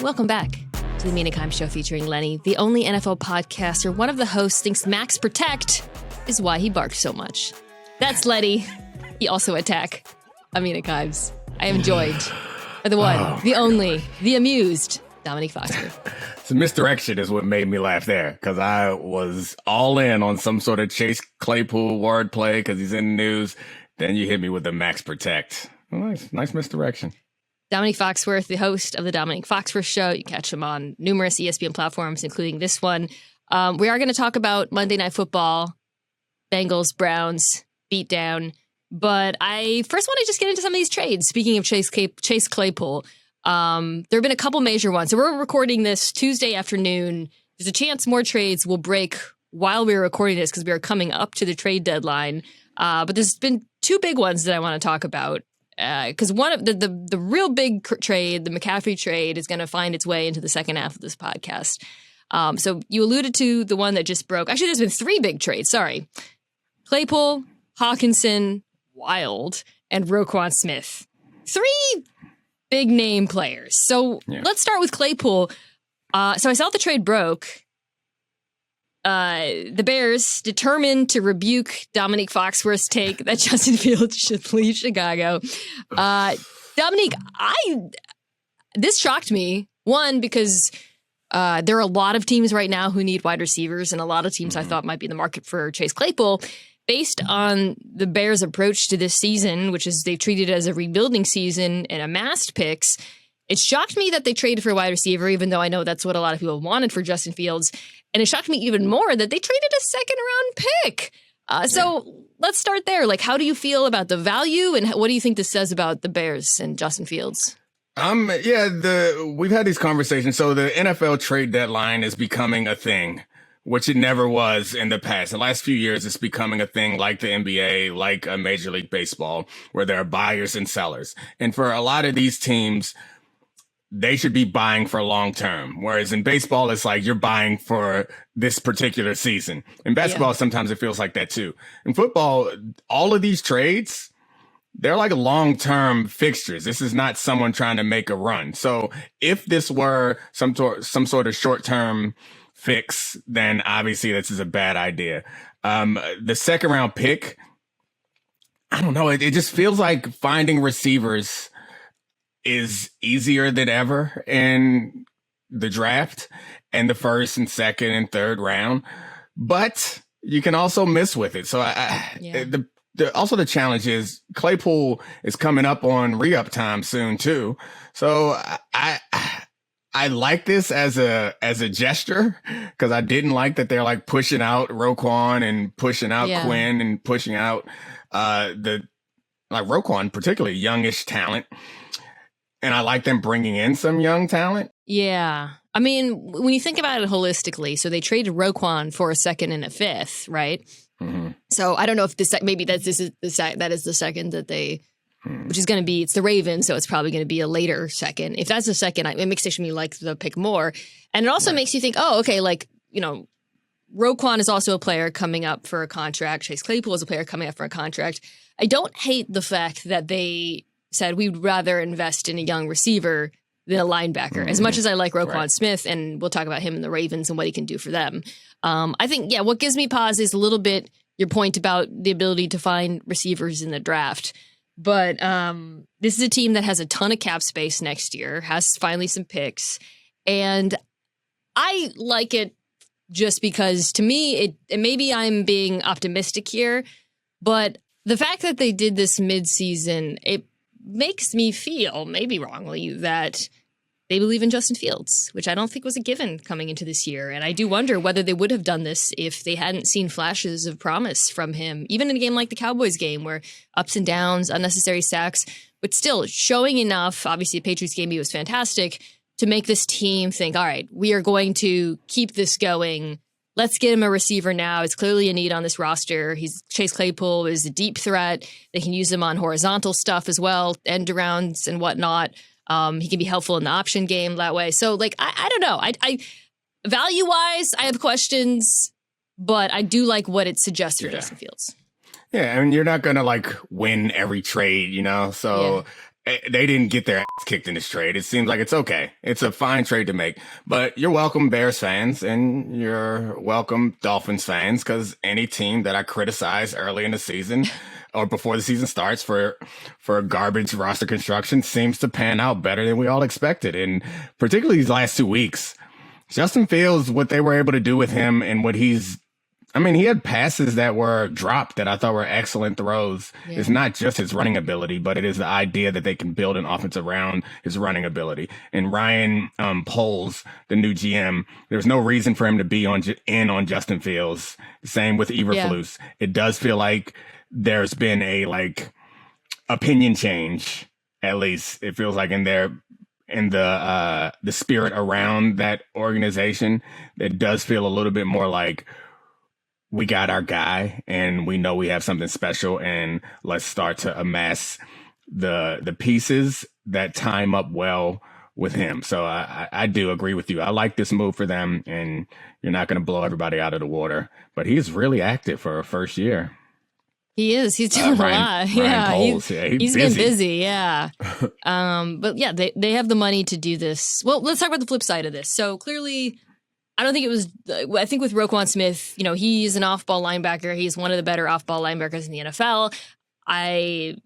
Welcome back to the Mina Show featuring Lenny, the only NFL podcast where one of the hosts thinks Max Protect is why he barks so much. That's Lenny. He also attack Mina Kimes. I am joined by the one, the only, the amused Domonique Foxworth. So misdirection is what made me laugh there, because I was all in on some sort of Chase Claypool wordplay because he's in the news. Then you hit me with the Max Protect. Nice misdirection. Domonique Foxworth, the host of the Domonique Foxworth Show. You catch him on numerous ESPN platforms, including this one. We are going to talk about Monday Night Football, Bengals, Browns, beatdown. But I first want to just get into some of these trades. Speaking of Chase Claypool, there have been a couple major ones. So we're recording this Tuesday afternoon. There's a chance more trades will break while we're recording this because we are coming up to the trade deadline. But there's been two big ones that I want to talk about. Because one of the real big trade, the McCaffrey trade, is going to find its way into the second half of this podcast. So you alluded to the one that just broke. Actually, there's been three big trades. Sorry. Claypool, Hockenson, Wild, and Roquan Smith. Three big name players. So Let's start with Claypool. So I saw the trade broke. The Bears determined to rebuke Domonique Foxworth's take that Justin Fields should leave Chicago. Domonique, this shocked me. One, because there are a lot of teams right now who need wide receivers, and a lot of teams I thought might be in the market for Chase Claypool. Based on the Bears' approach to this season, which is they've treated it as a rebuilding season and amassed picks, it shocked me that they traded for a wide receiver, even though I know that's what a lot of people wanted for Justin Fields. And it shocked me even more that they traded a second-round pick. So let's start there. Like, how do you feel about the value, and what do you think this says about the Bears and Justin Fields? We've had these conversations. So the NFL trade deadline is becoming a thing, which it never was in the past. The last few years, it's becoming a thing like the NBA, like a Major League Baseball, where there are buyers and sellers. And for a lot of these teams, they should be buying for long term. Whereas in baseball, it's like you're buying for this particular season. In basketball, sometimes it feels like that too. In football, all of these trades, they're like long term fixtures. This is not someone trying to make a run. So if this were some sort of short term fix, then obviously this is a bad idea. The second round pick, I don't know. It just feels like finding receivers is easier than ever in the draft and the first and second and third round, but you can also miss with it. So also the challenge is Claypool is coming up on re-up time soon too. So I like this as a gesture, because I didn't like that they're like pushing out Roquan and pushing out Quinn and pushing out Roquan, particularly youngish talent. And I like them bringing in some young talent. Yeah. I mean, when you think about it holistically, so they traded Roquan for a second and a fifth, right? Mm-hmm. So I don't know if that is the second that they, which is going to be, it's the Ravens, so it's probably going to be a later second. If that's the second, it makes me like the pick more. And it also makes you think, Roquan is also a player coming up for a contract. Chase Claypool is a player coming up for a contract. I don't hate the fact that they said we'd rather invest in a young receiver than a linebacker. As much as I like Roquan Smith, and we'll talk about him in the Ravens and what he can do for them. I think, what gives me pause is a little bit your point about the ability to find receivers in the draft. But this is a team that has a ton of cap space next year, has finally some picks. And I like it just because, to me, maybe I'm being optimistic here, but the fact that they did this midseason, it makes me feel, maybe wrongly, that they believe in Justin Fields, which I don't think was a given coming into this year. And I do wonder whether they would have done this if they hadn't seen flashes of promise from him, even in a game like the Cowboys game, where ups and downs, unnecessary sacks, but still showing enough. Obviously, the Patriots game, he was fantastic, to make this team think, all right, we are going to keep this going. Let's get him a receiver now. It's clearly a need on this roster. Chase Claypool is a deep threat. They can use him on horizontal stuff as well, end arounds and whatnot. He can be helpful in the option game that way. So, I don't know. I value-wise, I have questions, but I do like what it suggests for Justin Fields. Yeah, I mean, you're not going to, win every trade, So they didn't get their ass kicked in this trade. It seems like it's okay. It's a fine trade to make. But you're welcome, Bears fans, and you're welcome, Dolphins fans, because any team that I criticize early in the season or before the season starts for garbage roster construction seems to pan out better than we all expected. And particularly these last 2 weeks, Justin Fields, what they were able to do with him and what he had passes that were dropped that I thought were excellent throws. Yeah. It's not just his running ability, but it is the idea that they can build an offense around his running ability. And Ryan Poles, the new GM, there's no reason for him to be on Justin Fields. Same with Eberflus. Yeah. It does feel like there's been a opinion change, at least it feels like in the spirit around that organization. It does feel a little bit more like we got our guy and we know we have something special, and let's start to amass the pieces that time up well with him. So I do agree with you. I like this move for them, and you're not going to blow everybody out of the water, but he's really active for a first year. He is. He's doing a lot. Yeah, he's been busy. Yeah. But yeah, they have the money to do this. Well, let's talk about the flip side of this. So clearly, I think with Roquan Smith, he's an off-ball linebacker. He's one of the better off-ball linebackers in the NFL. I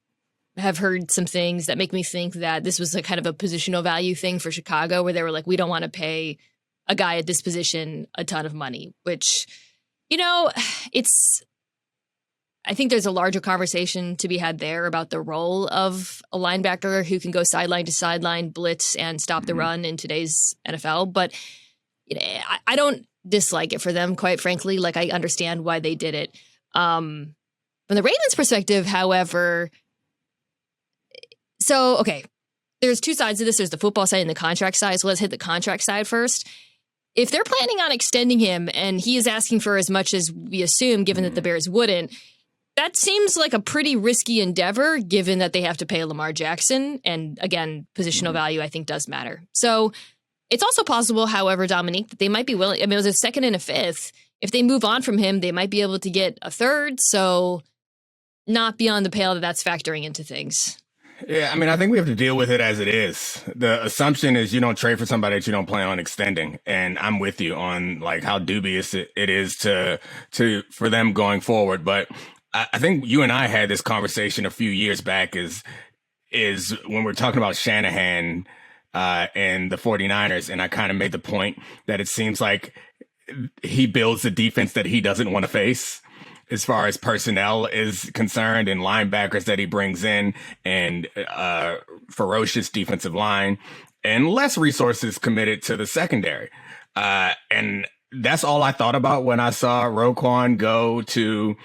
have heard some things that make me think that this was a kind of a positional value thing for Chicago, where they were like, we don't want to pay a guy at this position a ton of money, which, I think there's a larger conversation to be had there about the role of a linebacker who can go sideline to sideline, blitz, and stop the run in today's NFL. But I don't dislike it for them, quite frankly. Like, I understand why they did it. From the Ravens' perspective, however, there's two sides to this. There's the football side and the contract side. So let's hit the contract side first. If they're planning on extending him and he is asking for as much as we assume, given that the Bears wouldn't, that seems like a pretty risky endeavor, given that they have to pay Lamar Jackson. And again, positional value, I think, does matter. So it's also possible, however, Domonique, that they might be willing. I mean, it was a second and a fifth. If they move on from him, they might be able to get a third. So not beyond the pale that that's factoring into things. Yeah, I mean, I think we have to deal with it as it is. The assumption is you don't trade for somebody that you don't plan on extending. And I'm with you on how dubious it is for them going forward. But I think you and I had this conversation a few years back is when we're talking about Shanahan and the 49ers. And I kind of made the point that it seems like he builds the defense that he doesn't want to face as far as personnel is concerned, and linebackers that he brings in, and ferocious defensive line, and less resources committed to the secondary. And that's all I thought about when I saw Roquan go to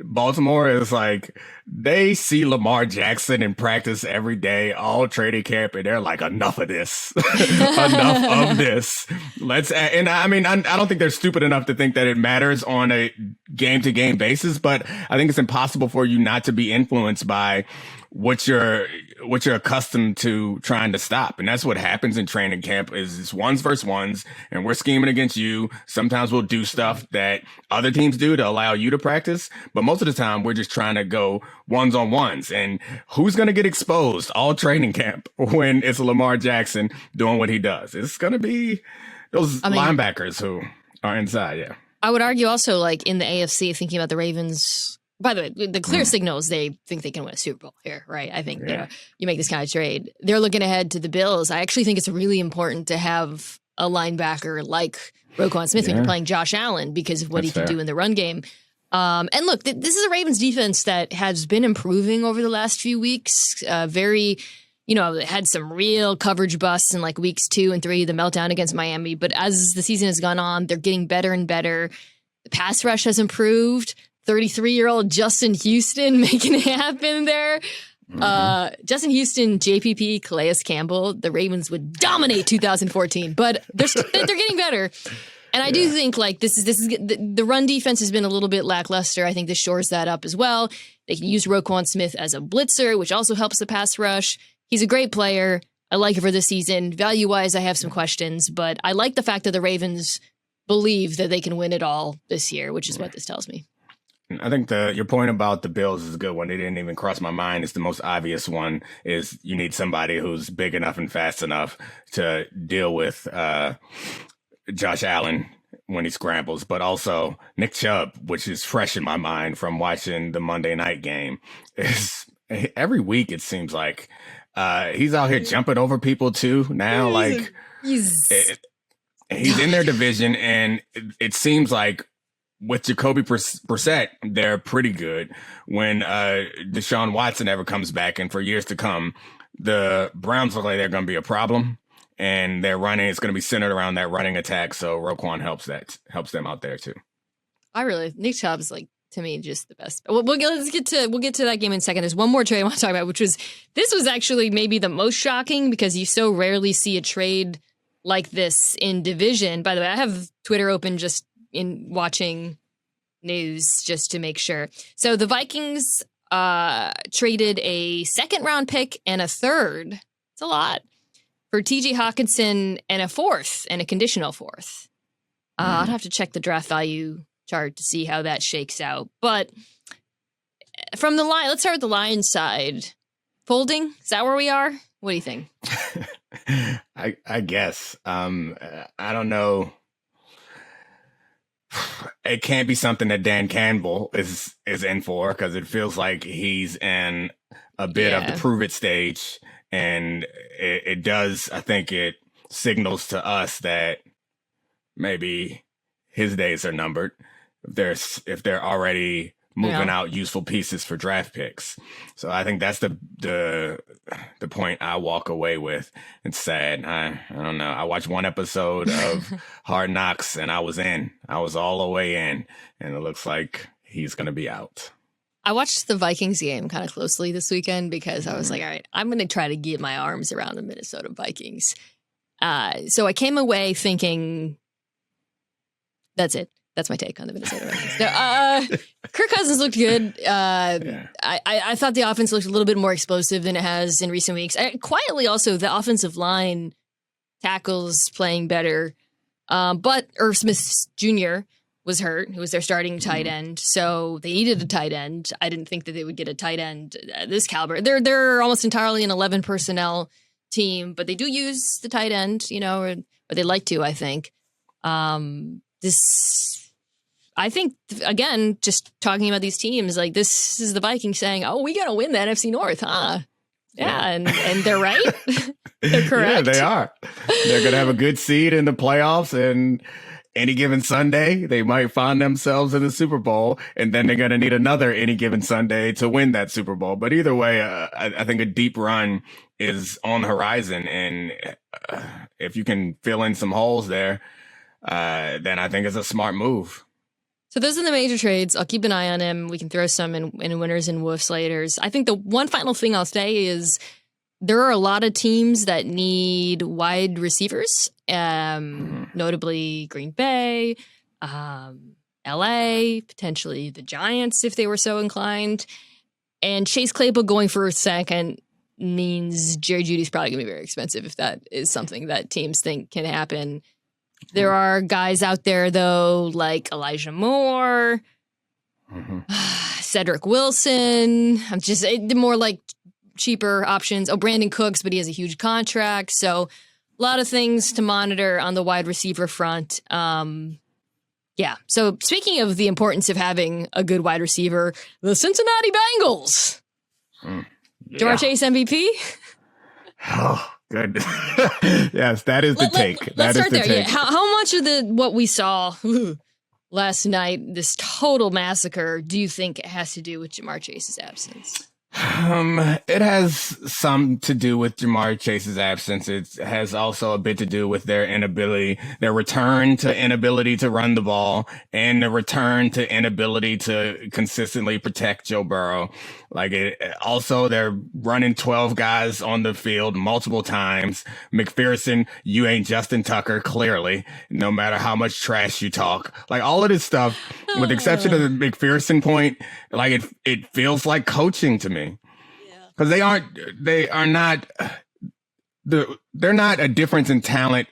Baltimore. Is like, they see Lamar Jackson in practice every day, all training camp, and they're like, enough of this, enough of this. And I mean, I don't think they're stupid enough to think that it matters on a game to game basis, but I think it's impossible for you not to be influenced by what you're accustomed to trying to stop. And that's what happens in training camp is it's ones versus ones, and we're scheming against you. Sometimes we'll do stuff that other teams do to allow you to practice, but most of the time we're just trying to go ones on ones. And who's going to get exposed all training camp when it's Lamar Jackson doing what he does? It's going to be those linebackers who are inside. Yeah. I would argue also, in the AFC, thinking about the Ravens. By the way, the clear signal is they think they can win a Super Bowl here, right? I think you make this kind of trade. They're looking ahead to the Bills. I actually think it's really important to have a linebacker like Roquan Smith when you're playing Josh Allen because of what he can do in the run game. And look, this is a Ravens defense that has been improving over the last few weeks. Had some real coverage busts in weeks 2 and 3, the meltdown against Miami. But as the season has gone on, they're getting better and better. The pass rush has improved. 33-year-old Justin Houston making it happen there. Justin Houston, JPP, Calais Campbell, the Ravens would dominate 2014, but they're getting better. And I do think this is the run defense has been a little bit lackluster. I think this shores that up as well. They can use Roquan Smith as a blitzer, which also helps the pass rush. He's a great player. I like it for this season. Value-wise, I have some questions, but I like the fact that the Ravens believe that they can win it all this year, which is what this tells me. I think your point about the Bills is a good one. It didn't even cross my mind. It's the most obvious one is you need somebody who's big enough and fast enough to deal with Josh Allen when he scrambles, but also Nick Chubb, which is fresh in my mind from watching the Monday night game. Is every week it seems like he's out here jumping over people too now. Like he's in their division, and it seems like with Jacoby Brissett, they're pretty good. When Deshaun Watson ever comes back, and for years to come, the Browns look like they're going to be a problem. And their running is going to be centered around that running attack. So Roquan helps them out there too. Nick Chubb is like, to me, just the best. We'll get to that game in a second. There's one more trade I want to talk about, this was actually maybe the most shocking because you so rarely see a trade like this in division. By the way, I have Twitter open just in watching news just to make sure. So the Vikings traded a second round pick and a third. It's a lot. For T.J. Hockenson and a fourth and a conditional fourth. I'd have to check the draft value chart to see how that shakes out. But from the line, let's start with the Lions side. Folding? Is that where we are? What do you think? I guess. I don't know. It can't be something that Dan Campbell is in for because it feels like he's in a bit of the prove it stage. And it does, I think it signals to us that maybe his days are numbered if they're already moving out useful pieces for draft picks. So I think that's the point I walk away with. It's sad. I don't know. I watched one episode of Hard Knocks and I was all the way in, and it looks like he's going to be out. I watched the Vikings game kind of closely this weekend because I was like, all right, I'm going to try to get my arms around the Minnesota Vikings. So I came away thinking, that's it. That's my take on the Minnesota Vikings. Kirk Cousins looked good. I thought the offense looked a little bit more explosive than it has in recent weeks. Quietly, also, the offensive line tackles playing better. But Irv Smith Jr. was hurt, who was their starting tight end. So they needed a tight end. I didn't think that they would get a tight end this caliber. They're almost entirely an 11 personnel team, but they do use the tight end, or they like to, I think. I think, again, just talking about these teams, like this is the Vikings saying, oh, we got to win the NFC North, huh? Yeah, and they're right. They're correct. Yeah, they are. They're going to have a good seed in the playoffs, and any given Sunday, they might find themselves in the Super Bowl, and then they're going to need another any given Sunday to win that Super Bowl. But either way, I think a deep run is on the horizon, and if you can fill in some holes there, then I think it's a smart move. So those are the major trades. I'll keep an eye on him. We can throw some in Winners and Woofs later. I think the one final thing I'll say is there are a lot of teams that need wide receivers, notably Green Bay, LA, potentially the Giants if they were so inclined. And Chase Claypool going for a second means Jerry Jeudy's probably going to be very expensive if that is something that teams think can happen. There are guys out there, though, like Elijah Moore, Cedric Wilson. I'm just more like cheaper options. Oh, Brandon Cooks, but he has a huge contract. So a lot of things to monitor on the wide receiver front. Yeah. So speaking of the importance of having a good wide receiver, the Cincinnati Bengals. Jamar Chase MVP? Oh, good. Yes, that is the take. Let's start there. Take. Yeah. How much of what we saw last night, this total massacre, do you think it has to do with Jamar Chase's absence? It has some to do with Jamar Chase's absence. It has also a bit to do with their return to inability to run the ball, and the return to inability to consistently protect Joe Burrow. Also, they're running 12 guys on the field multiple times. McPherson, you ain't Justin Tucker, clearly, no matter how much trash you talk. All of this stuff, with the exception of the McPherson point, it feels like coaching to me. Because they're not a difference in talent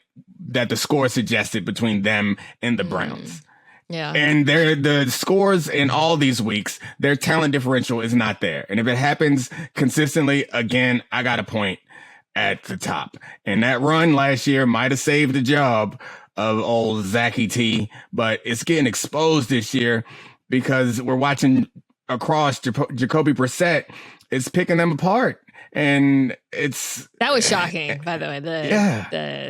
that the score suggested between them and the Browns. Yeah. And the scores in all these weeks, their talent differential is not there. And if it happens consistently, again, I got a point at the top. And that run last year might have saved the job of old Zachy T, but it's getting exposed this year because we're watching across Jacoby Brissett is picking them apart. And that was shocking, by the way.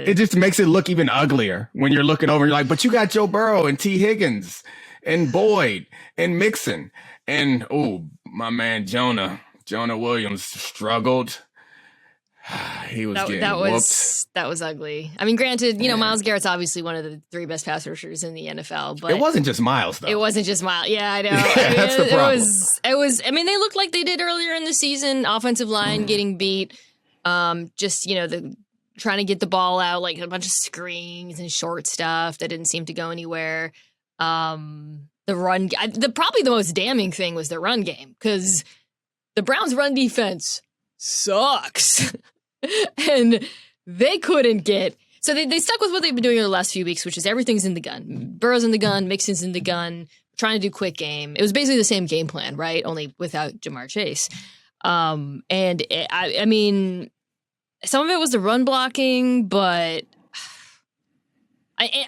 It just makes it look even uglier when you're looking over. You're like, but you got Joe Burrow and T. Higgins and Boyd and Mixon and my man Jonah Williams struggled. He was getting whooped. That was ugly. I mean, granted, Myles Garrett's obviously one of the 3 best pass rushers in the NFL, but it wasn't just Myles, though. It wasn't just Myles. Yeah, I know. That's the problem. It was. I mean, they looked like they did earlier in the season. Offensive line getting beat. Just the trying to get the ball out, like a bunch of screens and short stuff that didn't seem to go anywhere. The run. Probably the most damning thing was the run game because the Browns' run defense sucks. And they couldn't get... So they stuck with what they've been doing over the last few weeks, which is everything's in the gun. Burrow's in the gun, Mixon's in the gun, trying to do quick game. It was basically the same game plan, right? Only without Jamar Chase. I mean, some of it was the run blocking, but...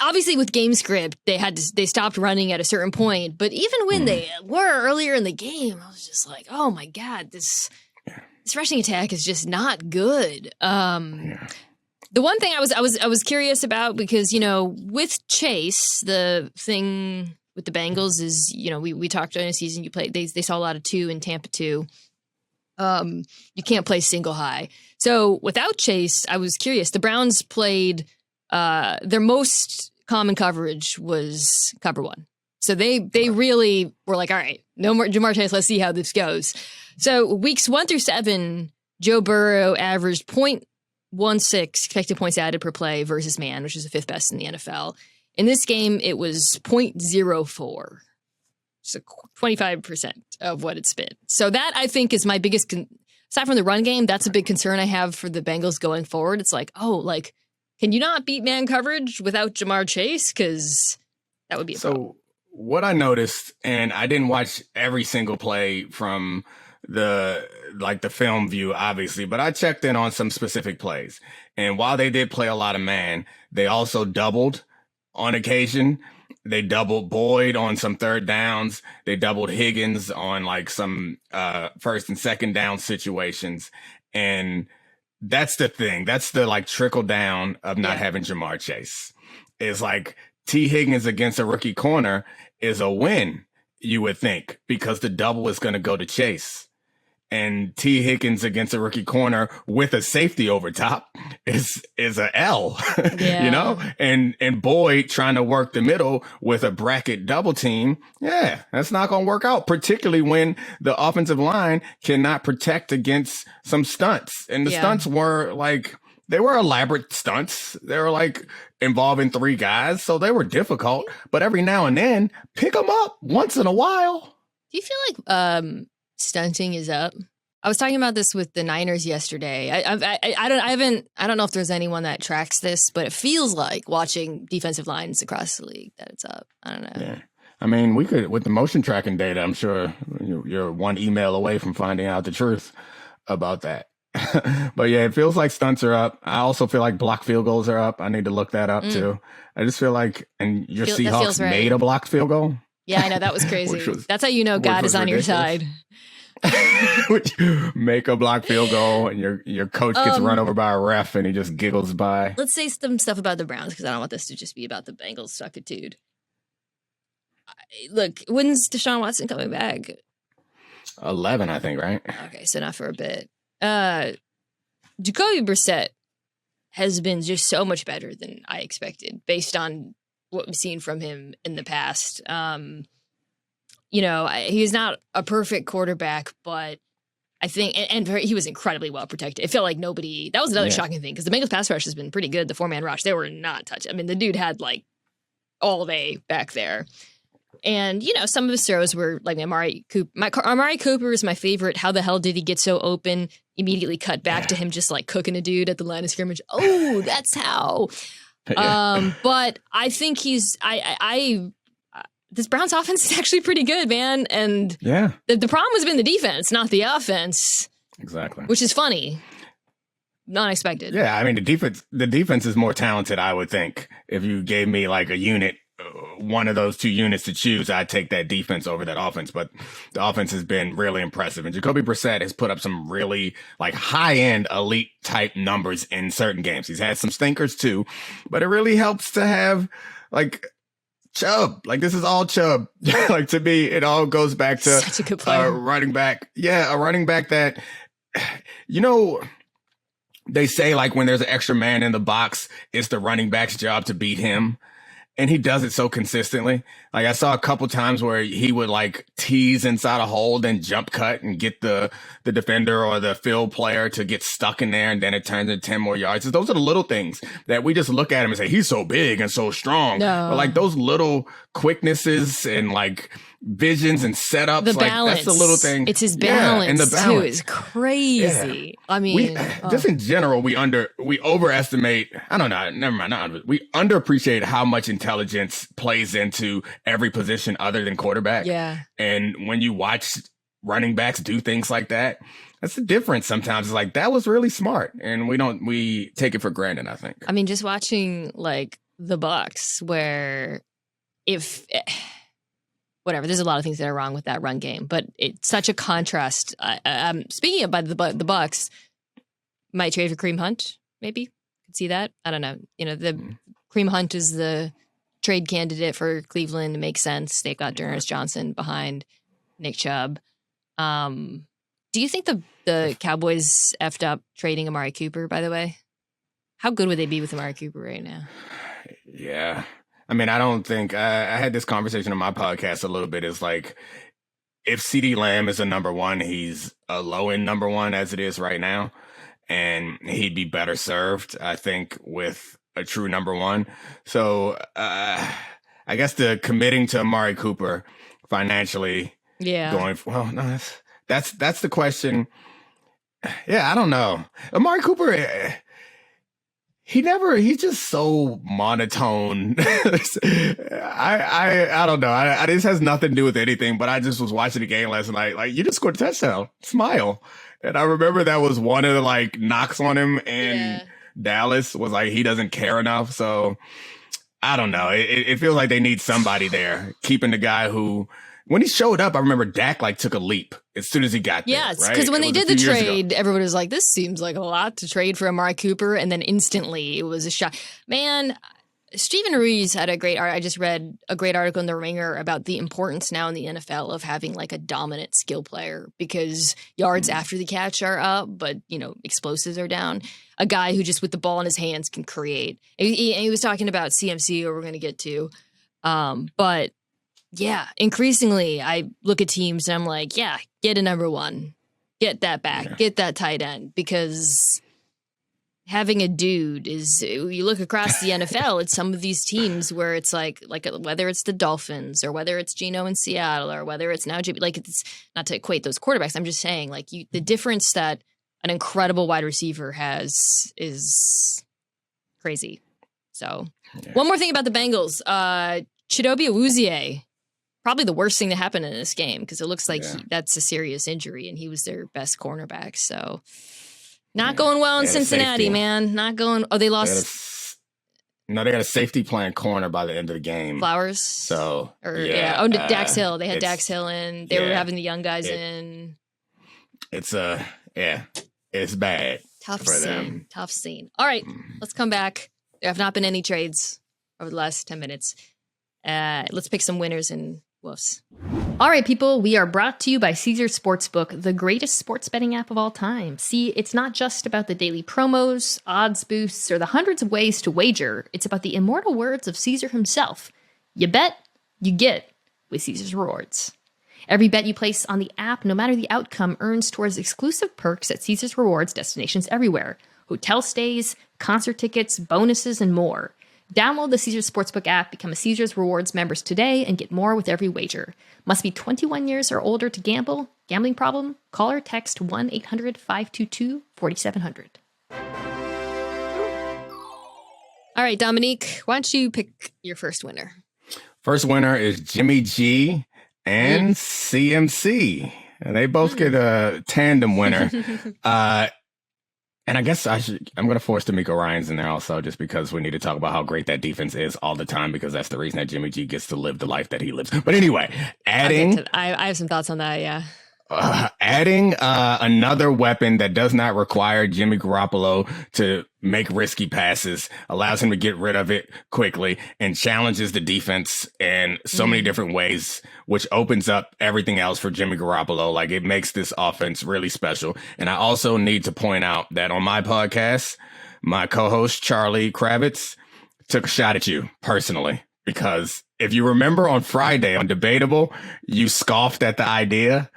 obviously with game script, they stopped running at a certain point. But even when they were earlier in the game, I was just like, oh my God, this rushing attack is just not good. The one thing I was curious about because with Chase, the thing with the Bengals is we talked during the season they saw a lot of 2 in Tampa 2. You can't play single high. So without Chase, I was curious. The Browns played their most common coverage was cover 1. So they really were like, all right, no more Jamar Chase. Let's see how this goes. So weeks 1 through 7, Joe Burrow averaged 0.16 expected points added per play versus man, which is the 5th best in the NFL. In this game, it was 0.04. So 25% of what it's been. So that, I think, is my biggest, aside from the run game, that's a big concern I have for the Bengals going forward. It's like, can you not beat man coverage without Jamar Chase? Because that would be a problem. What I noticed, and I didn't watch every single play from the film view, obviously, but I checked in on some specific plays. And while they did play a lot of man, they also doubled on occasion. They doubled Boyd on some 3rd downs. They doubled Higgins on some 1st and 2nd down situations. And that's the thing. That's the trickle down of not having Jamar Chase. It's like T. Higgins against a rookie corner is a win, you would think, because the double is going to go to Chase. And T. Higgins against a rookie corner with a safety over top is a L, and Boyd trying to work the middle with a bracket double team. Yeah, that's not going to work out, particularly when the offensive line cannot protect against some stunts. And the stunts were they were elaborate stunts. They were involving 3 guys. So they were difficult, but every now and then pick them up once in a while. Do you feel like, stunting is up? I was talking about this with the Niners yesterday. I don't know if there's anyone that tracks this, but it feels like watching defensive lines across the league that it's up. I don't know. Yeah. I mean, we could, with the motion tracking data, I'm sure you're one email away from finding out the truth about that. But yeah, it feels like stunts are up. I also feel like blocked field goals are up. I need to look that up too. I just feel like, and your Seahawks made a blocked field goal. Yeah, I know. That was crazy. That's how you know God is on your side. Make a blocked field goal and your coach gets run over by a ref and he just giggles by. Let's say some stuff about the Browns because I don't want this to just be about the Bengals suckitude. Look, when's Deshaun Watson coming back? 11, I think, right? Okay, so not for a bit. Jacoby Brissett has been just so much better than I expected based on what we've seen from him in the past. He's not a perfect quarterback, but I think, and he was incredibly well protected. It felt like nobody, that was another shocking thing because the Bengals pass rush has been pretty good. The 4-man rush, they were not touching. I mean, the dude had all day back there. And, some of his throws were like Amari Cooper. Amari Cooper is my favorite. How the hell did he get so open? Immediately cut back to him just cooking a dude at the line of scrimmage. Oh, that's how. But I think this Browns offense is actually pretty good, man. And yeah, the problem has been the defense, not the offense. Exactly. Which is funny. Not expected. Yeah, I mean, the defense is more talented, I would think. If you gave me like a unit, one of those two units to choose, I'd take that defense over that offense. But the offense has been really impressive. And Jacoby Brissett has put up some really like high-end elite type numbers in certain games. He's had some stinkers too, but it really helps to have like Chubb. Like, this is all Chubb. Like, to me, it all goes back to such a good player. Running back. Yeah, a running back that, you know, they say like when there's an extra man in the box, it's the running back's job to beat him. And he does it so consistently. Like, I saw a couple times where he would like tease inside a hole, then jump cut and get the defender or the field player to get stuck in there. And then it turns into 10 more yards. Those are the little things that we just look at him and say, he's so big and so strong. No. But like those little quicknesses and like visions and setups, the like balance. that's the little thing. It's his balance, and the balance too is crazy. Yeah. I mean, just in general, we overestimate. I don't know. Never mind. We underappreciate how much intelligence plays into every position other than quarterback. Yeah. And when you watch running backs do things like that, that's the difference. Sometimes it's like, that was really smart, and we take it for granted, I think. I mean, just watching like the Bucs, where whatever, there's a lot of things that are wrong with that run game, but it's such a contrast. Speaking of the Bucs, might trade for Kareem Hunt, maybe. Could see that. I don't know. You know, Kareem Hunt is the trade candidate for Cleveland. It makes sense. They've got Dearness Johnson behind Nick Chubb. Do you think the Cowboys effed up trading Amari Cooper, by the way? How good would they be with Amari Cooper right now? Yeah. I mean, I don't think I had this conversation on my podcast a little bit. It's like, if CeeDee Lamb is a number one, he's a low end number one as it is right now. And he'd be better served, I think, with a true number one. So I guess the committing to Amari Cooper financially going, well, no, that's the question. Yeah, I don't know. Amari Cooper, he's just so monotone. I don't know. This has nothing to do with anything, but I just was watching the game last night. Like, you just scored a touchdown. Smile. And I remember that was one of the like knocks on him in Dallas, was like, he doesn't care enough. So I don't know. It feels like they need somebody there, keeping the guy who, when he showed up, I remember Dak like took a leap as soon as he got there. Yes, because when they did the trade, everybody was like, this seems like a lot to trade for Amari Cooper. And then instantly it was a shock. Man, Stephen Ruiz had I just read a great article in The Ringer about the importance now in the NFL of having like a dominant skill player, because yards after the catch are up, but, you know, explosives are down. A guy who just with the ball in his hands can create. He was talking about CMC, who we're going to get to. But yeah, increasingly I look at teams and I'm like, yeah, get a number one, get that back, get that tight end, because having a dude is, you look across the NFL, it's some of these teams where it's like whether it's the Dolphins or whether it's Geno in Seattle or whether it's now Jimmy, like, it's not to equate those quarterbacks. I'm just saying, like, the difference that an incredible wide receiver has is crazy. So one more thing about the Bengals, Chidobe Awuzie, probably the worst thing to happen in this game, because it looks like that's a serious injury, and he was their best cornerback. So not going well in Cincinnati, man. Not going. Oh, they lost. They got a safety playing corner by the end of the game. Flowers. So Oh, Dax Hill. They had Dax Hill in. They were having the young guys in. It's it's bad. Tough for scene. them. Tough scene. All right, let's come back. There have not been any trades over the last 10 minutes. Let's pick some winners and woofs. All right, people, we are brought to you by Caesars Sportsbook, the greatest sports betting app of all time. See, it's not just about the daily promos, odds boosts, or the hundreds of ways to wager. It's about the immortal words of Caesar himself. You bet, you get with Caesars Rewards. Every bet you place on the app, no matter the outcome, earns towards exclusive perks at Caesars Rewards destinations everywhere. Hotel stays, concert tickets, bonuses, and more. Download the Caesars Sportsbook app, become a Caesars Rewards members today, and get more with every wager. Must be 21 years or older to gamble. Gambling problem? Call or text 1-800-522-4700. All right, Domonique, why don't you pick your first winner? First winner is Jimmy G and CMC. And they both get a tandem winner. And I guess I'm going to force D'Amico Ryans in there also, just because we need to talk about how great that defense is all the time, because that's the reason that Jimmy G gets to live the life that he lives. But anyway, adding... I have some thoughts on that, yeah. Adding another weapon that does not require Jimmy Garoppolo to make risky passes, allows him to get rid of it quickly, and challenges the defense in so many different ways, which opens up everything else for Jimmy Garoppolo. Like, it makes this offense really special. And I also need to point out that on my podcast, my co-host Charlie Kravitz took a shot at you personally, because if you remember on Friday on Debatable, you scoffed at the idea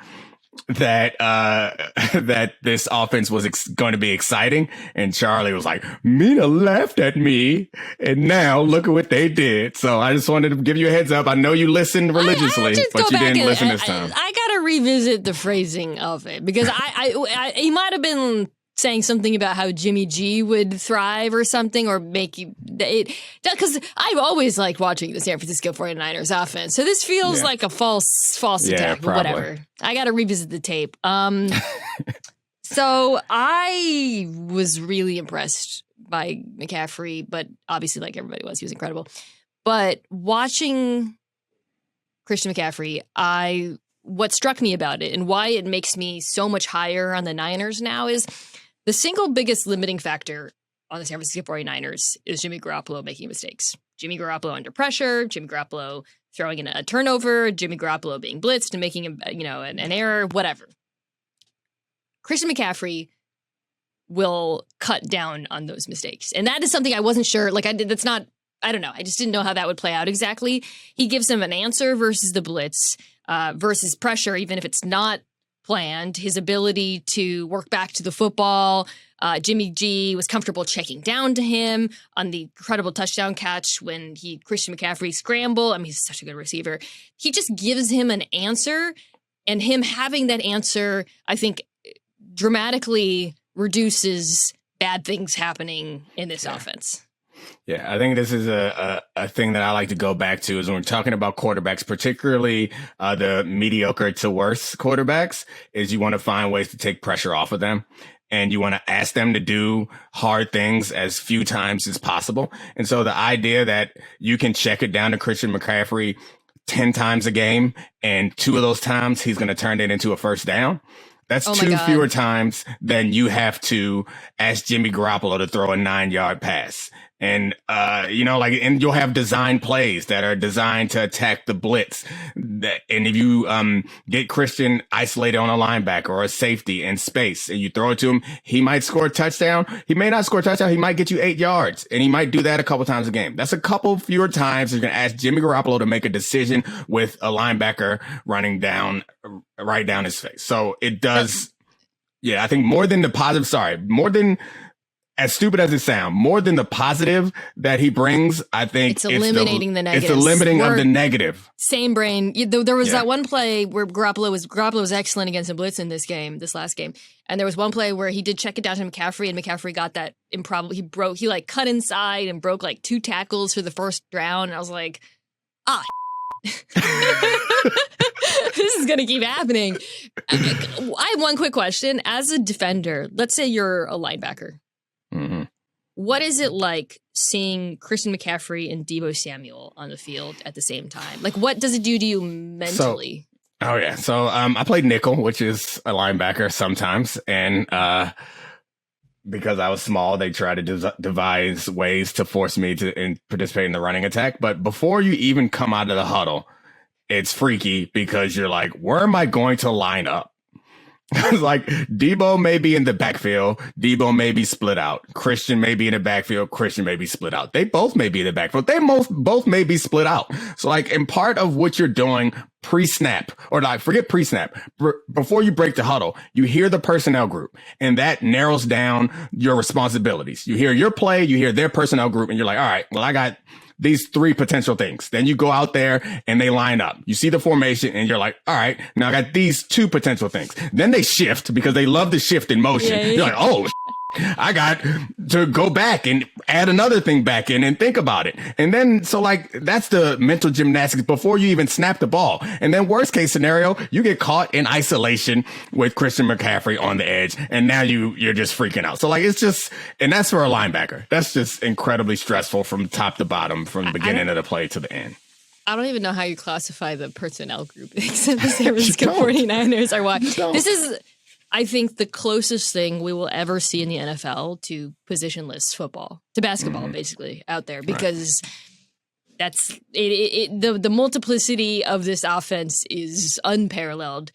that that this offense was going to be exciting, and Charlie was like, Mina laughed at me, and now look at what they did. So I just wanted to give you a heads up. I know you listened religiously, but you didn't listen this time. I gotta revisit the phrasing of it, because he might have been saying something about how Jimmy G would thrive or something, or make you it, because I've always liked watching the San Francisco 49ers offense. So this feels like a false attack, but whatever. I got to revisit the tape. So I was really impressed by McCaffrey, but obviously, like everybody was, he was incredible. But watching Christian McCaffrey, what struck me about it and why it makes me so much higher on the Niners now is the single biggest limiting factor on the San Francisco 49ers is Jimmy Garoppolo making mistakes. Jimmy Garoppolo under pressure, Jimmy Garoppolo throwing in a turnover, Jimmy Garoppolo being blitzed and making an error, whatever. Christian McCaffrey will cut down on those mistakes. And that is something I wasn't sure. Like, I don't know. I just didn't know how that would play out exactly. He gives him an answer versus the blitz, versus pressure, even if it's not planned. His ability to work back to the football. Jimmy G was comfortable checking down to him on the incredible touchdown catch when Christian McCaffrey scramble. I mean, he's such a good receiver. He just gives him an answer, and him having that answer, I think, dramatically reduces bad things happening in this offense. Yeah, I think this is a thing that I like to go back to is when we're talking about quarterbacks, particularly the mediocre to worse quarterbacks, is you want to find ways to take pressure off of them. And you want to ask them to do hard things as few times as possible. And so the idea that you can check it down to Christian McCaffrey 10 times a game, and 2 of those times he's going to turn it into a first down. That's 2 fewer times than you have to ask Jimmy Garoppolo to throw a 9-yard pass. And, and you'll have design plays that are designed to attack the blitz. And if you get Christian isolated on a linebacker or a safety in space and you throw it to him, he might score a touchdown. He may not score a touchdown. He might get you 8 yards, and he might do that a couple times a game. That's a couple fewer times you're going to ask Jimmy Garoppolo to make a decision with a linebacker running right down his face. So it does. Yeah, I think more than as stupid as it sounds, more than the positive that he brings, I think it's eliminating the negative. It's the limiting of the negative. Same brain. There was that one play where Garoppolo was excellent against a blitz in this last game. And there was one play where he did check it down to McCaffrey, and McCaffrey got that improbable. He like cut inside and broke like 2 tackles for the first down. And I was like, this is going to keep happening. I have one quick question. As a defender, let's say you're a linebacker. Mm-hmm. What is it like seeing Christian McCaffrey and Deebo Samuel on the field at the same time? Like, what does it do to you mentally? So I played nickel, which is a linebacker sometimes. And because I was small, they try to devise ways to force me to participate in the running attack. But before you even come out of the huddle, it's freaky because you're like, where am I going to line up? Like, Deebo may be in the backfield. Deebo may be split out. Christian may be in the backfield. Christian may be split out. They both may be in the backfield. They both may be split out. So, like, in part of what you're doing pre-snap, or like, forget pre-snap, before you break the huddle, you hear the personnel group, and that narrows down your responsibilities. You hear your play, you hear their personnel group, and you're like, all right, well, I got these 3 potential things. Then you go out there and they line up. You see the formation and you're like, all right, now I got these 2 potential things. Then they shift because they love to shift in motion. You're like, oh, I got to go back and add another thing back in and think about it. And then, so like, that's the mental gymnastics before you even snap the ball. And then worst case scenario, you get caught in isolation with Christian McCaffrey on the edge. And now you're just freaking out. So like, it's just, and that's for a linebacker. That's just incredibly stressful from top to bottom, from the beginning of the play to the end. I don't even know how you classify the personnel group except the San Francisco 49ers are why. This is, I think, the closest thing we will ever see in the NFL to positionless football, to basketball, basically, out there, because that's the multiplicity of this offense is unparalleled.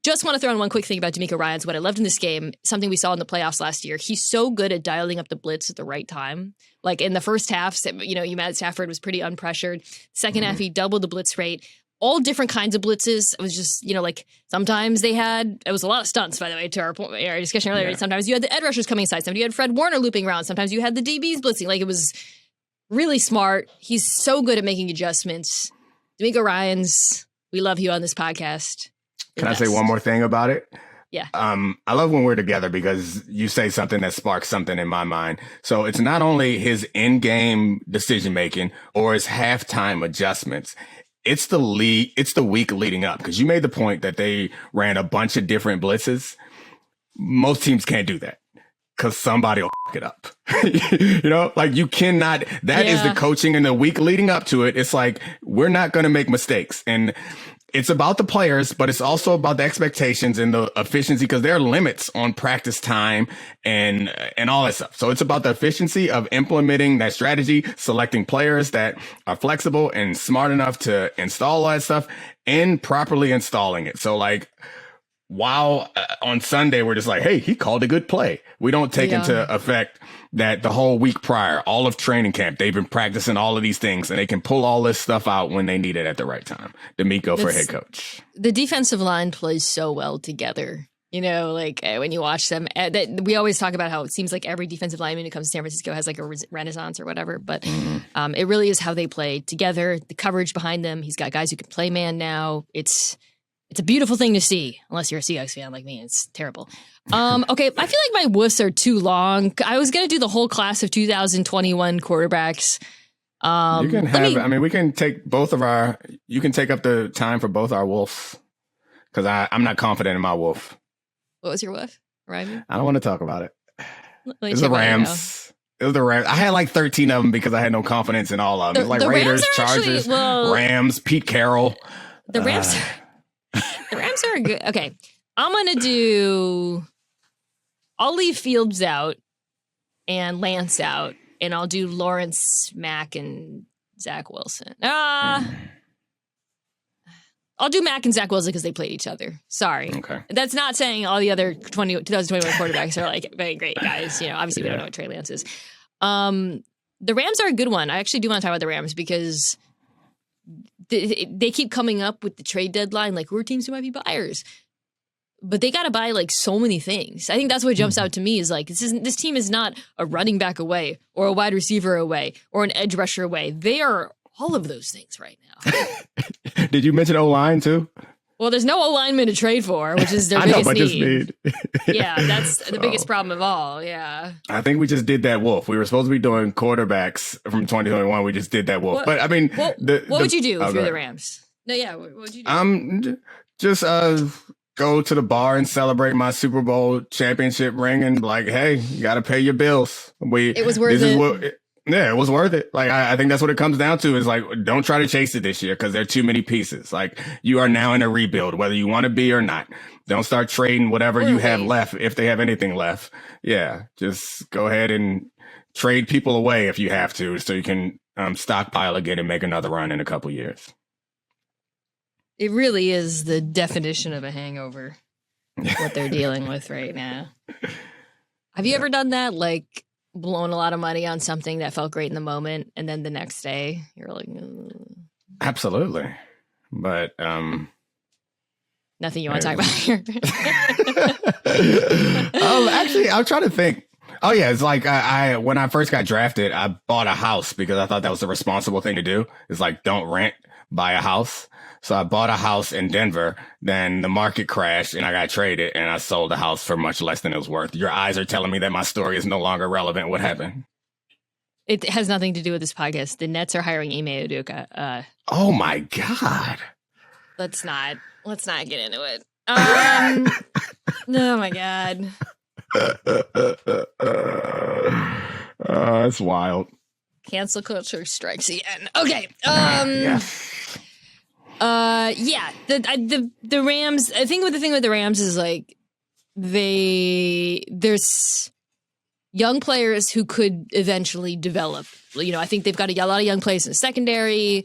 Just want to throw in one quick thing about Domonique Ryans. What I loved in this game, something we saw in the playoffs last year, he's so good at dialing up the blitz at the right time. Like in the first half, Matt Stafford was pretty unpressured. Second half, he doubled the blitz rate. All different kinds of blitzes. It was just, like sometimes it was a lot of stunts, by the way, to our discussion earlier. Yeah. Sometimes you had the edge rushers coming inside. Sometimes you had Fred Warner looping around. Sometimes you had the DBs blitzing. Like, it was really smart. He's so good at making adjustments. Domonique Ryans, we love you on this podcast. Can I say one more thing about it? Yeah. I love when we're together because you say something that sparks something in my mind. So it's not only his in-game decision-making or his halftime adjustments. It's the week leading up, because you made the point that they ran a bunch of different blitzes. Most teams can't do that because somebody will f it up. Like you cannot, that is the coaching in the week leading up to it. It's like, we're not going to make mistakes. And it's about the players, but it's also about the expectations and the efficiency, because there are limits on practice time and all that stuff. So it's about the efficiency of implementing that strategy, selecting players that are flexible and smart enough to install all that stuff, and properly installing it. So like, while on Sunday, we're just like, hey, he called a good play. We don't take into effect that the whole week prior, all of training camp, they've been practicing all of these things, and they can pull all this stuff out when they need it at the right time. D'Amico for head coach. The defensive line plays so well together. When you watch them, we always talk about how it seems like every defensive lineman who comes to San Francisco has like a renaissance or whatever. But it really is how they play together. The coverage behind them. He's got guys who can play man now. It's a beautiful thing to see, unless you're a Seahawks fan like me. It's terrible. Okay, I feel like my wuss are too long. I was going to do the whole class of 2021 quarterbacks. You can have, we can take you can take up the time for both our wolves, because I'm not confident in my wolf. What was your wolf? Ryan? I don't want to talk about it. It's the Rams. It was the Rams. I had like 13 of them because I had no confidence in all of them. It was like Raiders, Chargers, Rams, Pete Carroll. The Rams The Rams are good. Okay, I'll leave Fields out and Lance out, and I'll do Lawrence, Mack, and Zach Wilson. I'll do Mack and Zach Wilson because they played each other. Sorry. Okay. That's not saying all the other 2021 quarterbacks are like very great guys. Obviously we don't know what Trey Lance is. The Rams are a good one. I actually do want to talk about the Rams because they keep coming up with the trade deadline, like, who are teams who might be buyers? But they got to buy like so many things. I think that's what jumps out to me is like, this team is not a running back away or a wide receiver away or an edge rusher away. They are all of those things right now. Did you mention O-line too? Well, there's no O-lineman to trade for, which is their biggest need. Yeah, that's the biggest problem of all. Yeah. I think we just did that wolf. We were supposed to be doing quarterbacks from 2021. We just did that wolf. But I mean, what would you do if you're the Rams? No, yeah. What would you do? Just go to the bar and celebrate my Super Bowl championship ring and like, hey, you got to pay your bills. It was worth it. Yeah, it was worth it. Like, I think that's what it comes down to is like, don't try to chase it this year because there are too many pieces. Like, you are now in a rebuild, whether you want to be or not. Don't start trading whatever you have left, if they have anything left. Yeah, just go ahead and trade people away if you have to, so you can stockpile again and make another run in a couple years. It really is the definition of a hangover, what they're dealing with right now. Have you ever done that? Like, blown a lot of money on something that felt great in the moment, and then the next day you're like, ugh. Absolutely. But nothing you want to talk about here. Actually, I'm trying to think. Oh yeah, it's like I when I first got drafted, I bought a house because I thought that was the responsible thing to do. It's like, don't rent, buy a house. So I bought a house in Denver, then the market crashed and I got traded and I sold the house for much less than it was worth. Your eyes are telling me that my story is no longer relevant. What happened? It has nothing to do with this podcast. The Nets are hiring Ime Udoka. Oh my God. Let's not get into it. Oh my God. That's wild. Cancel culture strikes again. Okay. Yeah. The Rams. I think the thing with the Rams is like there's young players who could eventually develop. You know, I think they've got a lot of young players in the secondary.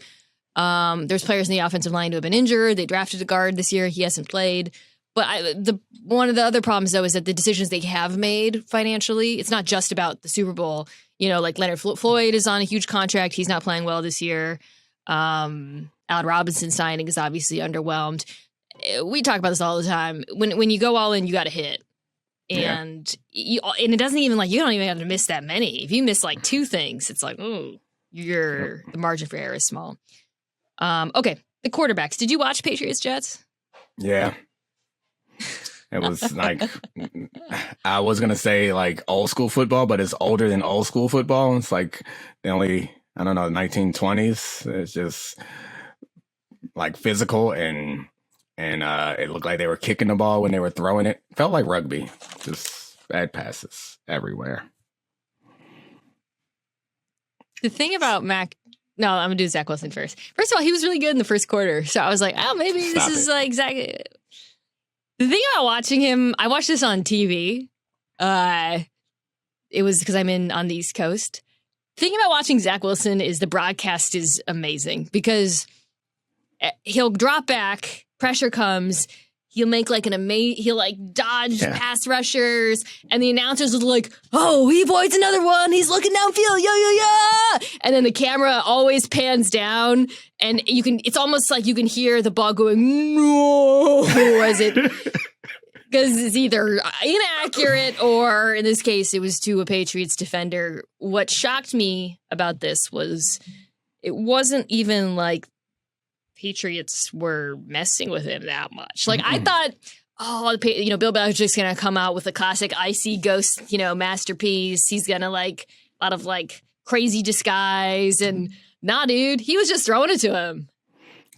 There's players in the offensive line who have been injured. They drafted a guard this year. He hasn't played. But one of the other problems, though, is that the decisions they have made financially, it's not just about the Super Bowl. You know, like Leonard Floyd is on a huge contract. He's not playing well this year. Allen Robinson signing is obviously underwhelmed. We talk about this all the time. When you go all in, you got to hit. And and it doesn't even you don't even have to miss that many. If you miss like two things, it's like, oh, the margin for error is small. Okay, the quarterbacks. Did you watch Patriots Jets? Yeah. It was like, I was going to say like old school football, but it's older than old school football. It's like the only, 1920s. It's just like physical and it looked like they were kicking the ball when they were throwing it. Felt like rugby, just bad passes everywhere. The thing about Mac, no, I'm going to do Zach Wilson first. First of all, he was really good in the first quarter. So I was like, oh, maybe this is like Zach. The thing about watching him, I watched this on TV. It was because I'm on the East Coast. The thing about watching Zach Wilson is the broadcast is amazing because he'll drop back, pressure comes, he'll make like he'll like dodge pass rushers, and the announcers will like, oh, he avoids another one, he's looking downfield, yeah. And then the camera always pans down, and it's almost like you can hear the ball going, no, as it, because it's either inaccurate or in this case, it was to a Patriots defender. What shocked me about this was it wasn't even like Patriots were messing with him that much. Like I thought, Bill Belichick's gonna come out with a classic icy ghost, masterpiece. He's gonna like a lot of like crazy disguise, and nah, dude, he was just throwing it to him.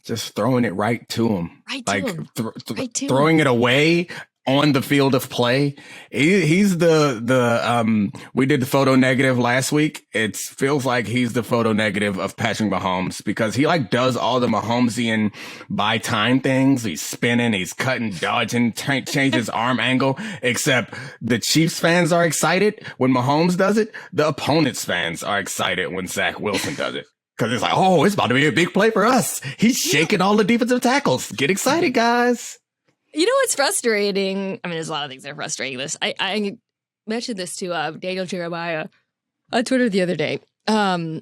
Just throwing it right to him. Right to him. Throwing it away on the field of play. He's the we did the photo negative last week. It feels like he's the photo negative of Patrick Mahomes because he like does all the Mahomesian by time things. He's spinning, he's cutting, dodging, changes arm angle, except the Chiefs fans are excited when Mahomes does it. The opponent's fans are excited when Zach Wilson does it. Because it's like, oh, it's about to be a big play for us. He's shaking all the defensive tackles. Get excited, guys. You know what's frustrating? I mean, there's a lot of things that are frustrating this. I mentioned this to Daniel Jeremiah on Twitter the other day. So,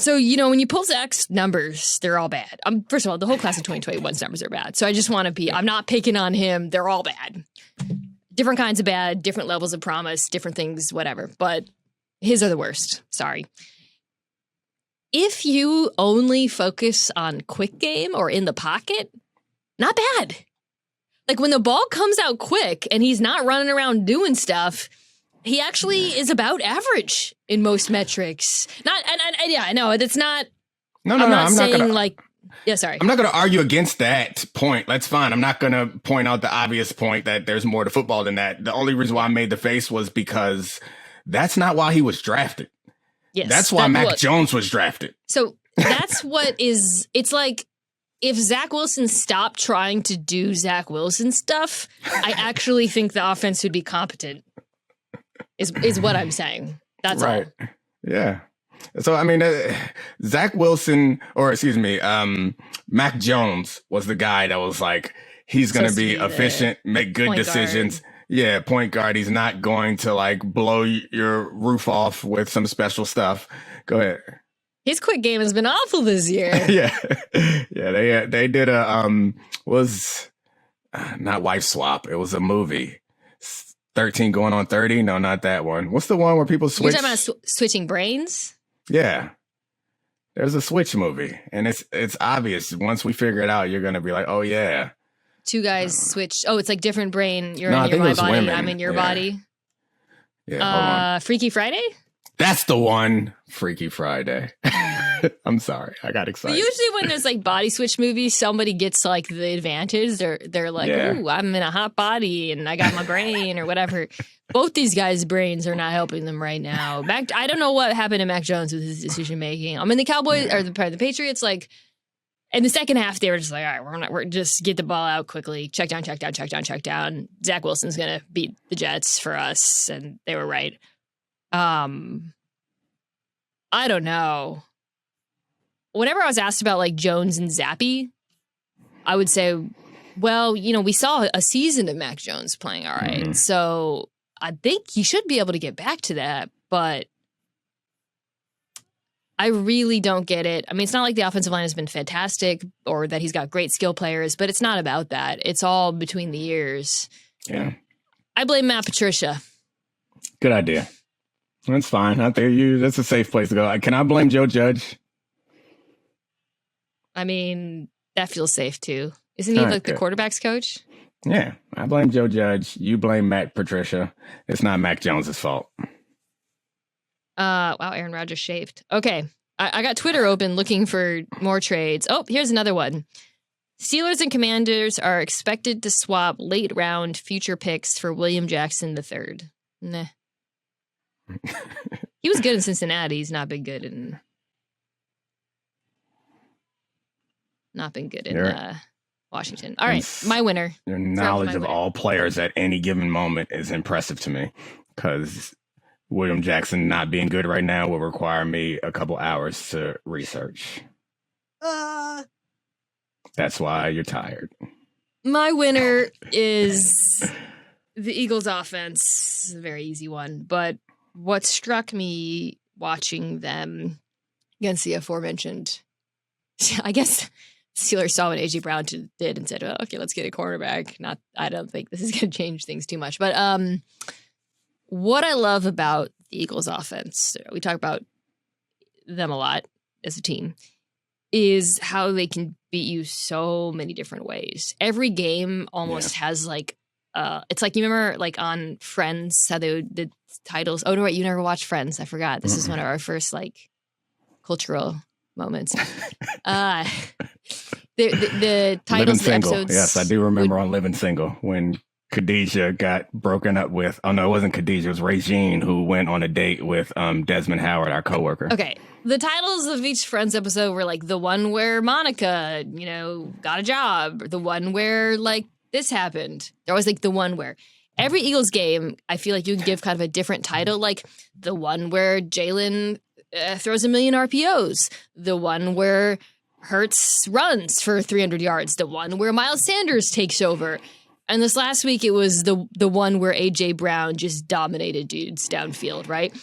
when you pull Zach's numbers, they're all bad. First of all, the whole class of 2021's numbers are bad. So I just want to I'm not picking on him. They're all bad. Different kinds of bad, different levels of promise, different things, whatever. But his are the worst. Sorry. If you only focus on quick game or in the pocket, not bad. Like when the ball comes out quick and he's not running around doing stuff, he actually is about average in most metrics. I know that's not. No. I'm not saying sorry. I'm not going to argue against that point. That's fine. I'm not going to point out the obvious point that there's more to football than that. The only reason why I made the face was because that's not why he was drafted. Yes, that's why Mac Jones was drafted. So that's what is. It's like. If Zach Wilson stopped trying to do Zach Wilson stuff, I actually think the offense would be competent, is what I'm saying. That's right. All. Yeah. So, I mean, Zach Wilson, Mac Jones was the guy that was like, he's going to be efficient, make good decisions. Guard. Yeah, point guard. He's not going to like blow your roof off with some special stuff. Go ahead. His quick game has been awful this year. Yeah. They did not Wife Swap. It was a movie. 13 going on 30. No, not that one. What's the one where people switch? You're talking about switching brains? Yeah. There's a Switch movie, and it's obvious. Once we figure it out, you're gonna be like, oh yeah. Two guys switch. Oh, it's like different brain. You're in my body. Women. I'm in your body. Yeah. Freaky Friday? That's the one. Freaky Friday. I'm sorry. I got excited. But usually when there's like body switch movies, somebody gets like the advantage. They're like, ooh, I'm in a hot body and I got my brain or whatever. Both these guys' brains are not helping them right now. I don't know what happened to Mac Jones with his decision making. I mean, the Cowboys or the Patriots, like in the second half, they were just like, all right, we're just get the ball out quickly. Check down. Zach Wilson's going to beat the Jets for us. And they were right. I don't know. Whenever I was asked about like Jones and Zappy, I would say, well, we saw a season of Mac Jones playing all right. Mm-hmm. So I think he should be able to get back to that, but I really don't get it. I mean, it's not like the offensive line has been fantastic or that he's got great skill players, but it's not about that. It's all between the ears. Yeah. I blame Matt Patricia. Good idea. That's fine. I think that's a safe place to go. Can I blame Joe Judge? I mean, that feels safe too. Isn't he like the quarterback's coach? Yeah. I blame Joe Judge. You blame Matt Patricia. It's not Mac Jones's fault. Wow, Aaron Rodgers shaved. Okay. I got Twitter open looking for more trades. Oh, here's another one. Steelers and Commanders are expected to swap late round future picks for William Jackson III. Nah. He was good in Cincinnati. He's not been good in Washington. All right, my winner. Your knowledge of all players at any given moment is impressive to me because William Jackson not being good right now will require me a couple hours to research. That's why you're tired. My winner is the Eagles offense. A very easy one, but what struck me watching them against the aforementioned, I guess Steelers saw what A.J. Brown did and said, well, okay, let's get a quarterback. I don't think this is going to change things too much. But what I love about the Eagles offense, we talk about them a lot as a team, is how they can beat you so many different ways. Every game almost has like, it's like, you remember like on Friends, how they would, the titles. Oh, no, wait, you never watched Friends. I forgot. This is one of our first like cultural moments. The titles of the episodes. Yes, I do remember on Living Single when Khadijah got broken up with. Oh, no, it wasn't Khadijah. It was Regine who went on a date with Desmond Howard, our coworker. Okay. The titles of each Friends episode were like the one where Monica, got a job, or the one where like this happened. There was like the one where every Eagles game, I feel like you can give kind of a different title, like the one where Jalen throws 1,000,000 RPOs, the one where Hurts runs for 300 yards, the one where Miles Sanders takes over. And this last week, it was the one where A.J. Brown just dominated dudes downfield, right?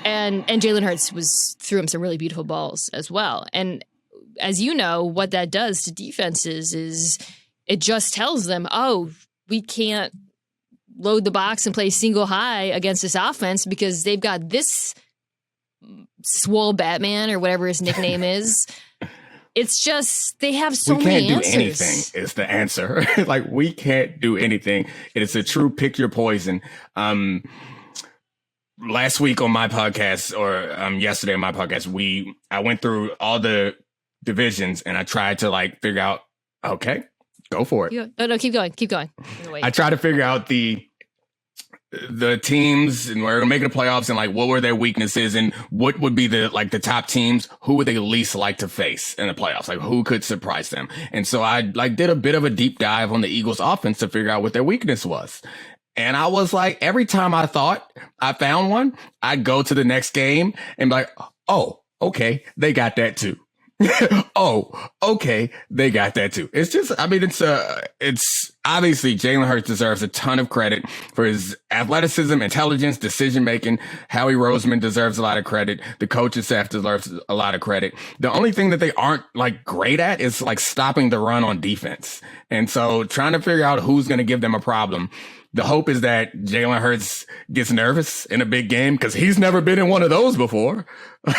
And Jalen Hurts threw him some really beautiful balls as well. And as you know, what that does to defenses is it just tells them, oh, we can't load the box and play single high against this offense because they've got this swole Batman or whatever his nickname is. It's just, they have so many answers. We can't do anything is the answer. Like, we can't do anything. It is a true pick your poison. Last week on my podcast, or yesterday on my podcast, I went through all the divisions and I tried to like figure out, okay, go for it. No, keep going. I tried to figure out the teams and where to make the playoffs and like what were their weaknesses and what would be the top teams, who would they least like to face in the playoffs, like who could surprise them. And so I like did a bit of a deep dive on the Eagles offense to figure out what their weakness was. And I was like, every time I thought I found one, I'd go to the next game and be like, oh, okay, they got that too. Oh, okay, they got that too. It's just, I mean, it's obviously Jalen Hurts deserves a ton of credit for his athleticism, intelligence, decision making. Howie Roseman deserves a lot of credit. The coaching staff deserves a lot of credit. The only thing that they aren't like great at is like stopping the run on defense. And so trying to figure out who's going to give them a problem. The hope is that Jalen Hurts gets nervous in a big game because he's never been in one of those before.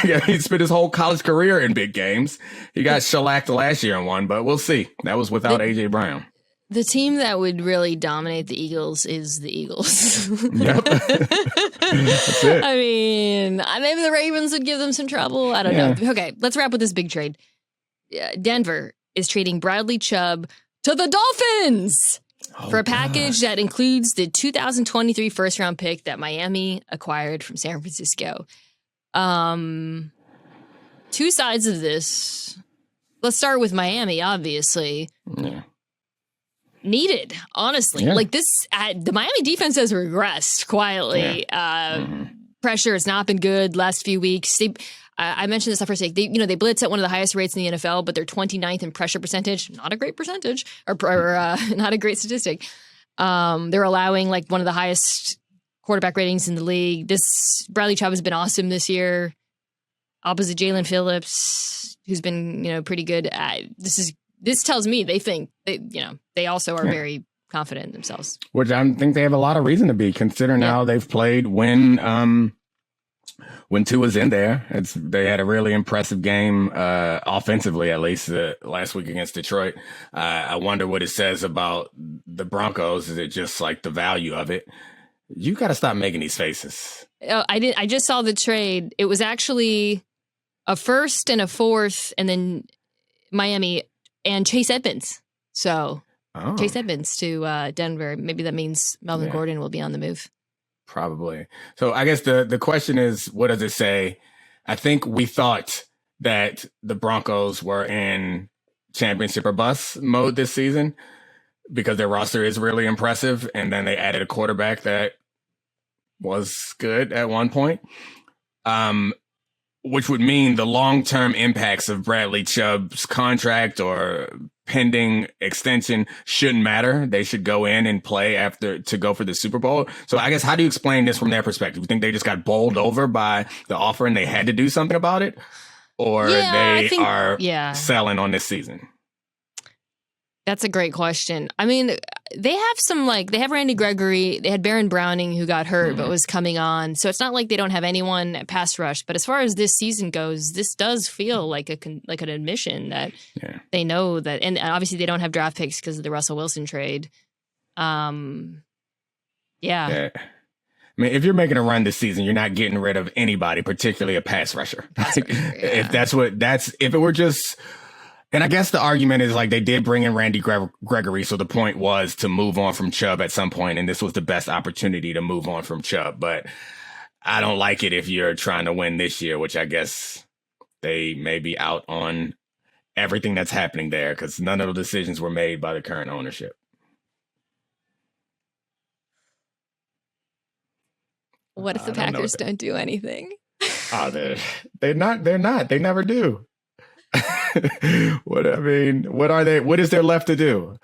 He spent his whole college career in big games. He got shellacked last year in one, but we'll see. That was without A.J. Brown. The team that would really dominate the Eagles is the Eagles. Yep. That's it. I mean, maybe the Ravens would give them some trouble. I don't know. Okay, let's wrap with this big trade. Denver is trading Bradley Chubb to the Dolphins for a package that includes the 2023 first-round pick that Miami acquired from San Francisco. Two sides of this. Let's start with Miami, obviously. Yeah. Needed, honestly. Yeah. Like this, the Miami defense has regressed quietly. Yeah. Pressure has not been good last few weeks. I mentioned this the first week. They blitz at one of the highest rates in the NFL, but they're 29th in pressure percentage. Not a great percentage, or not a great statistic. They're allowing like one of the highest quarterback ratings in the league. This Bradley Chubb has been awesome this year, opposite Jalen Phillips, who's been pretty good. This tells me they think they also are very confident in themselves. Which I think they have a lot of reason to be, considering how they've played when Tua's in there. They had a really impressive game offensively, at least last week against Detroit. I wonder what it says about the Broncos. Is it just like the value of it? You got to stop making these faces. I just saw the trade. It was actually a first and a fourth, and then Miami and Chase Edmonds. So Chase Edmonds to Denver. Maybe that means Melvin Gordon will be on the move. Probably. So I guess the question is, what does it say? I think we thought that the Broncos were in championship or bust mode this season because their roster is really impressive. And then they added a quarterback that was good at one point. Which would mean the long-term impacts of Bradley Chubb's contract or pending extension shouldn't matter. They should go in and play to go for the Super Bowl. So I guess, how do you explain this from their perspective? You think they just got bowled over by the offer and they had to do something about it? Or they are selling on this season? That's a great question. I mean, they have Randy Gregory. They had Baron Browning, who got hurt but was coming on. So it's not like they don't have anyone at pass rush. But as far as this season goes, this does feel like an admission that they know that. And obviously they don't have draft picks because of the Russell Wilson trade. Yeah. I mean, if you're making a run this season, you're not getting rid of anybody, particularly a pass rusher. If it were just... And I guess the argument is like they did bring in Randy Gregory. So the point was to move on from Chubb at some point, and this was the best opportunity to move on from Chubb. But I don't like it if you're trying to win this year, which I guess they may be out on everything that's happening there because none of the decisions were made by the current ownership. What if the Packers don't do anything? They're not. They never do. What are they? What is there left to do?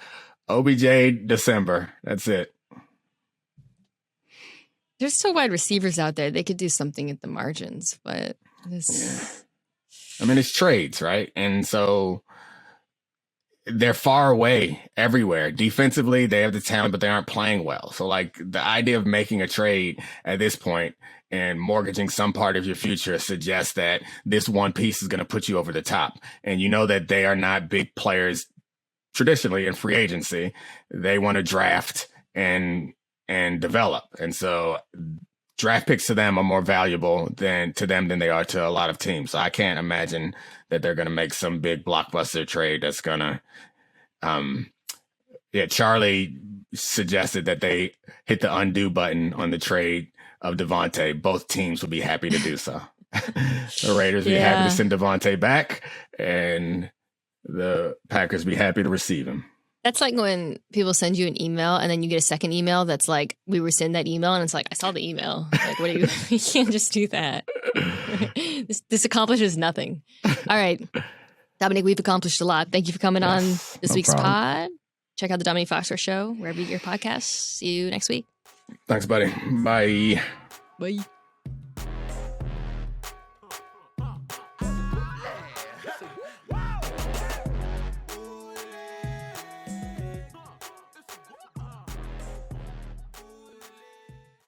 OBJ December. That's it. There's still wide receivers out there. They could do something at the margins, but I mean, it's trades, right? And so they're far away everywhere. Defensively, they have the talent, but they aren't playing well. So like the idea of making a trade at this point and mortgaging some part of your future suggests that this one piece is going to put you over the top. And you know that they are not big players traditionally in free agency. They want to draft and develop. And so draft picks to them are more valuable than they are to a lot of teams. So I can't imagine that they're going to make some big blockbuster trade that's going to, Charlie suggested that they hit the undo button on the trade of Devontae. Both teams would be happy to do so. The Raiders would be happy to send Devontae back, and the Packers be happy to receive him. That's like when people send you an email and then you get a second email that's like, we rescind that email, and it's like, I saw the email. Like, what do you can't just do that. This accomplishes nothing. All right. Domonique, we've accomplished a lot. Thank you for coming on this week's pod. Check out the Domonique Foxworth Show wherever you get your podcasts. See you next week. Thanks, buddy. Bye. Bye.